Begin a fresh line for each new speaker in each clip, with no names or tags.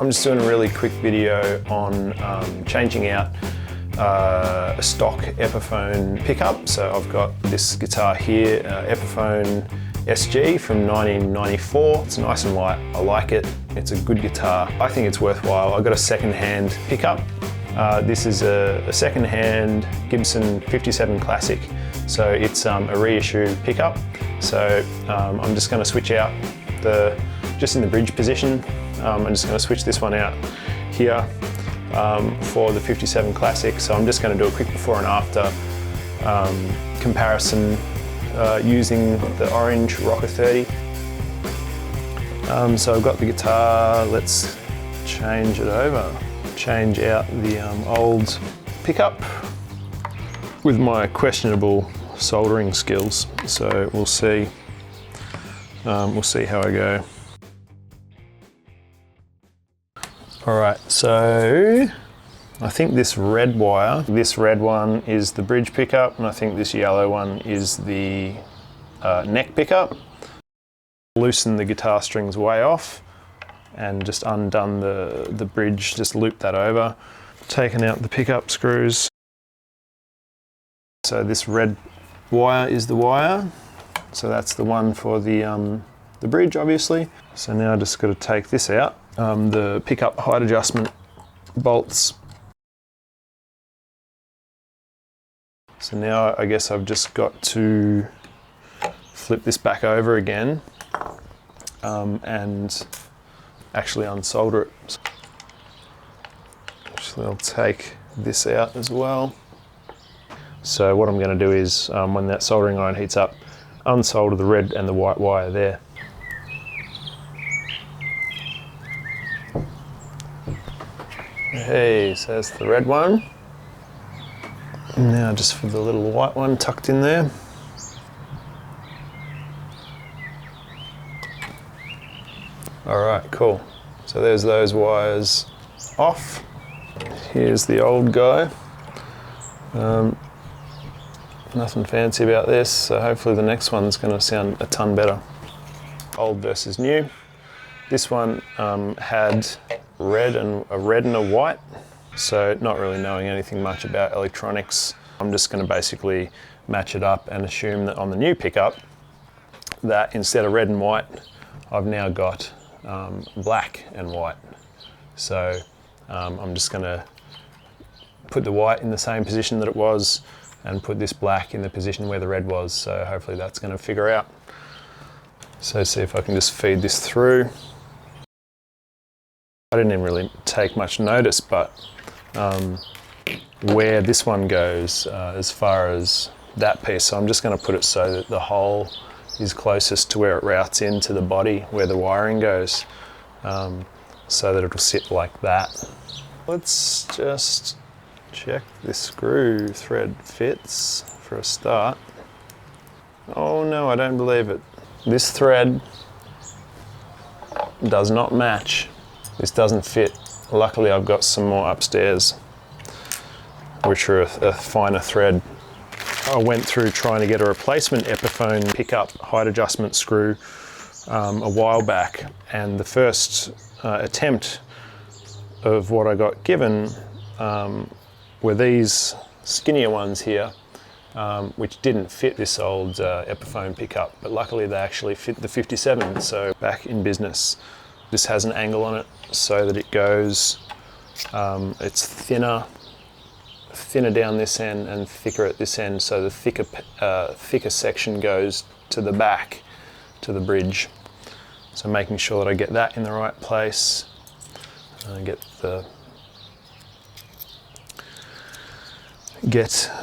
I'm just doing a really quick video on changing out a stock Epiphone pickup. So I've got this guitar here, Epiphone SG from 1994. It's nice and light, I like it. It's a good guitar. I think it's worthwhile. I got a second-hand pickup. This is a second-hand Gibson 57 Classic. So it's a reissue pickup. So I'm just gonna switch out just in the bridge position. I'm just going to switch this one out here for the 57 Classic. So I'm just going to do a quick before and after comparison using the orange Rocker 30. So I've got the guitar, let's change it over. Change out the old pickup with my questionable soldering skills. So we'll see how I go. All right, so I think this red one is the bridge pickup, and I think this yellow one is the neck pickup. Loosen the guitar strings way off and just undone the bridge, just loop that over. Taken out the pickup screws. So this red wire is the wire. So that's the one for the bridge, obviously. So now I just got to take this out. The pickup height adjustment bolts. So now I guess I've just got to flip this back over again and actually unsolder it. Actually, I'll take this out as well. So what I'm going to do is when that soldering iron heats up, unsolder the red and the white wire there. Hey, so that's the red one. Now just for the little white one tucked in there. All right, cool. So there's those wires off. Here's the old guy. Nothing fancy about this, so hopefully the next one's going to sound a ton better. Old versus new. This one had a red and a white, so not really knowing anything much about electronics, I'm just going to basically match it up and assume that on the new pickup that instead of red and white I've now got black and white. So I'm just going to put the white in the same position that it was and put this black in the position where the red was, so hopefully that's going to figure out. So see if I can just feed this through. I didn't even really take much notice, but where this one goes as far as that piece, so I'm just going to put it so that the hole is closest to where it routes into the body, where the wiring goes, so that it'll sit like that. Let's just check this screw thread fits for a start. Oh no, I don't believe it. This thread does not match. This doesn't fit. Luckily I've got some more upstairs which are a finer thread. I went through trying to get a replacement Epiphone pickup height adjustment screw a while back, and the first attempt of what I got given were these skinnier ones here, which didn't fit this old Epiphone pickup, but luckily they actually fit the 57, so back in business. This has an angle on it so that it goes, it's thinner down this end and thicker at this end, so the thicker section goes to the back, to the bridge. So making sure that I get that in the right place, and get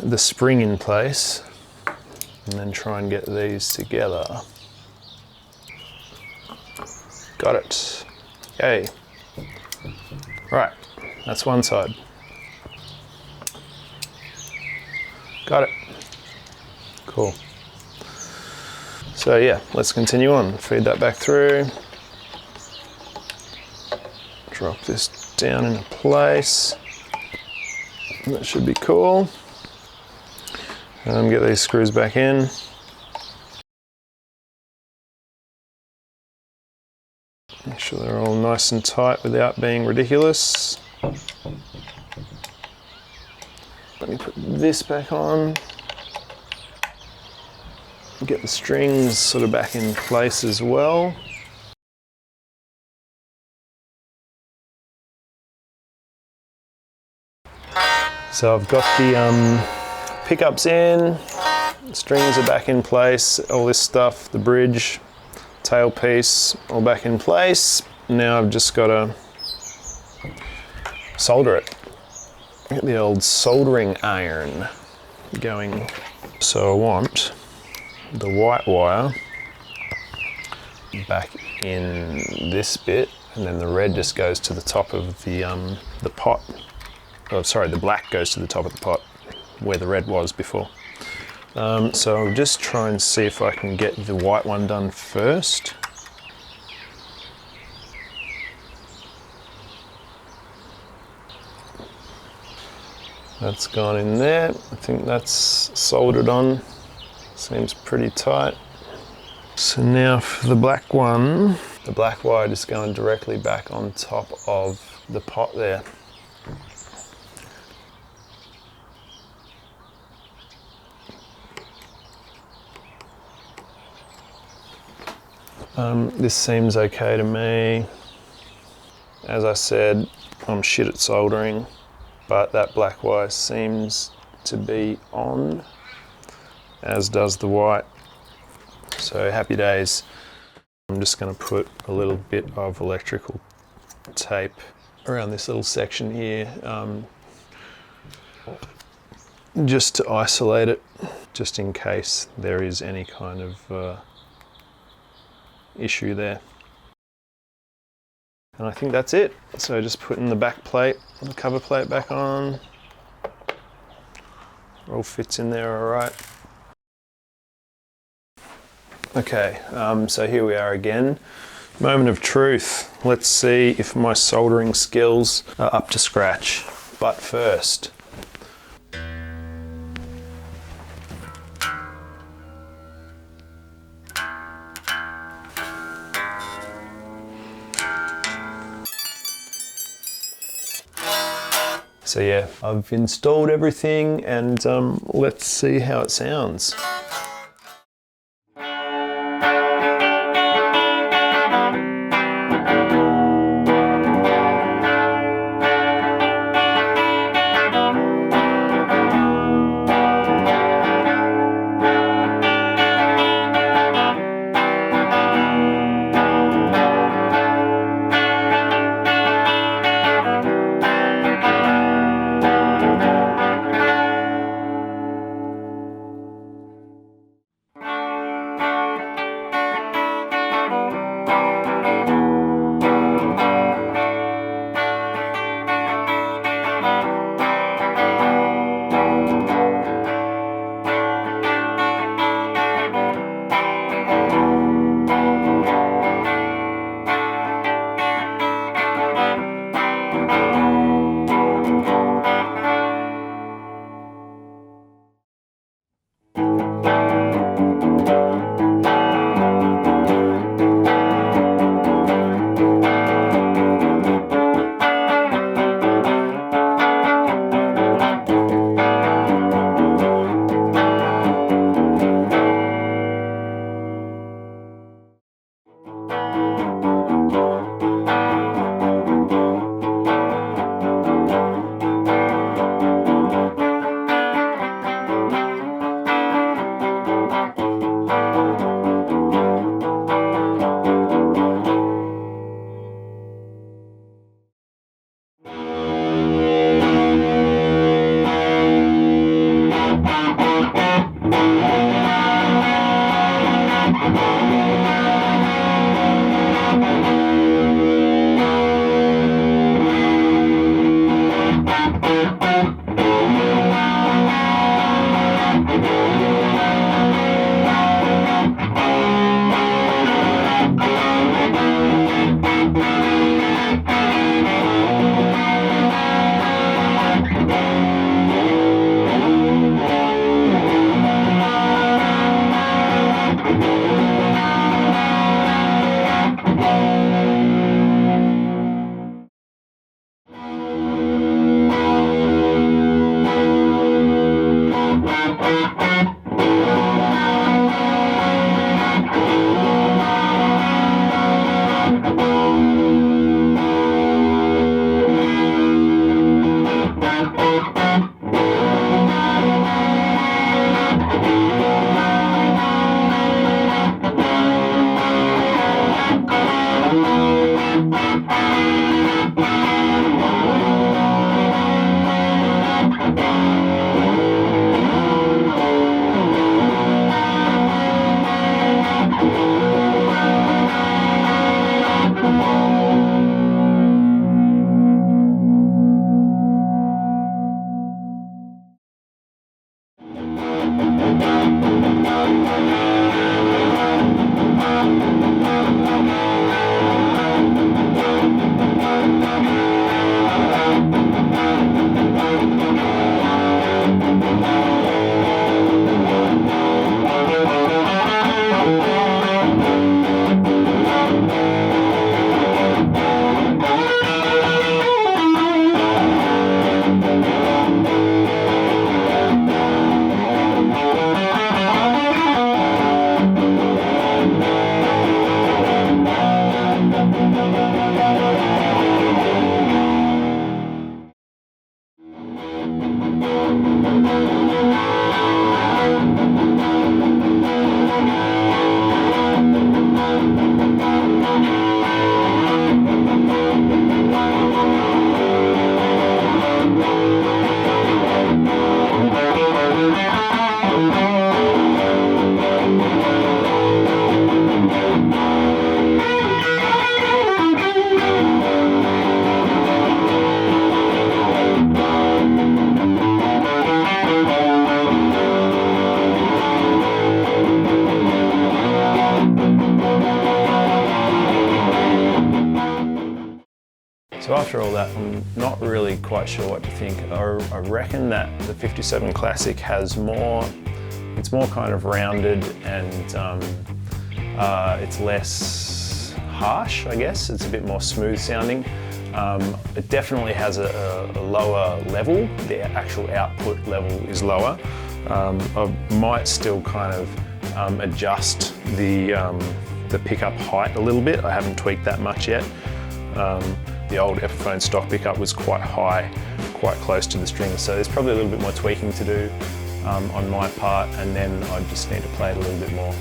the spring in place, and then try and get these together. Got it. Yay. Right, that's one side. Got it. Cool. So yeah, let's continue on. Feed that back through. Drop this down into place. That should be cool. Get these screws back in. Make sure they're all nice and tight without being ridiculous. Let me put this back on. Get the strings sort of back in place as well. So I've got the pickups in, the strings are back in place, all this stuff, the bridge, tailpiece, all back in place. Now I've just got to solder it. Get the old soldering iron going. So I want the white wire back in this bit, and then the red just goes to the top of the pot. Oh, sorry, the black goes to the top of the pot where the red was before. So I'll just try and see if I can get the white one done first. That's gone in there. I think that's soldered on. Seems pretty tight. So now for the black one, the black wire just going directly back on top of the pot there. This seems okay to me. As I said, I'm shit at soldering, but that black wire seems to be on, as does the white. So happy days. I'm just going to put a little bit of electrical tape around this little section here, just to isolate it, just in case there is any kind of issue there. And I think that's it. So just putting the back plate, the cover plate back on. All fits in there all right. Okay, so here we are again. Moment of truth. Let's see if my soldering skills are up to scratch. But first, so yeah, I've installed everything, and let's see how it sounds. So after all that, I'm not really quite sure what to think. I reckon that the 57 Classic has more, it's more kind of rounded and it's less harsh, I guess. It's a bit more smooth sounding. It definitely has a lower level. The actual output level is lower. I might still kind of adjust the pickup height a little bit. I haven't tweaked that much yet. The old Epiphone stock pickup was quite high, quite close to the string, so there's probably a little bit more tweaking to do on my part, and then I just need to play it a little bit more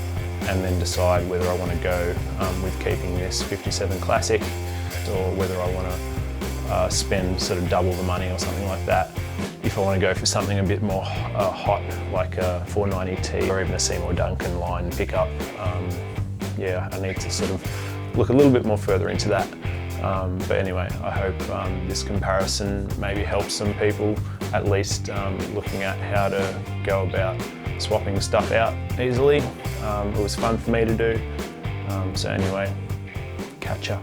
and then decide whether I want to go with keeping this 57 Classic or whether I want to spend sort of double the money or something like that. If I want to go for something a bit more hot, like a 490T or even a Seymour Duncan line pickup, yeah, I need to sort of look a little bit more further into that. But anyway, I hope this comparison maybe helps some people, at least looking at how to go about swapping stuff out easily. It was fun for me to do. So anyway, catch ya.